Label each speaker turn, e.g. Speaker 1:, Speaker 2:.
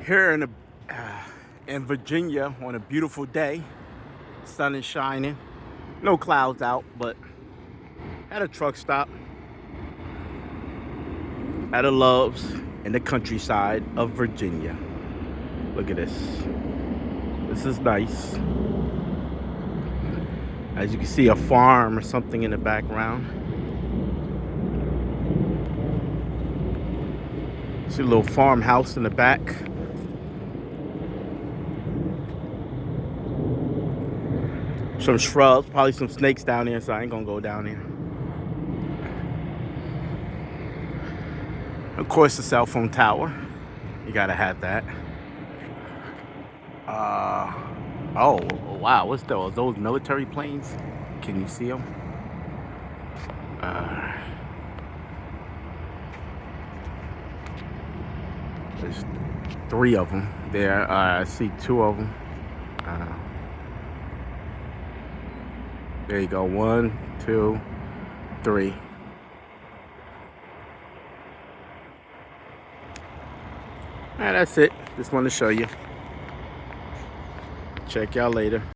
Speaker 1: Here in Virginia on a beautiful day. Sun is shining. No clouds out, but at a truck stop at a Love's in the countryside of Virginia. Look at this. This is nice. As you can see, a farm or something in the background. See a little farmhouse in the back. Some shrubs, probably some snakes down there, so I ain't gonna go down there. Of course, the cell phone tower. You gotta have that. Oh, wow, what's those? Those military planes? Can you see them? There's 3 of them there. I see 2 of them. There you go. 1, 2, 3. That's it. Just wanted to show you. Check y'all later.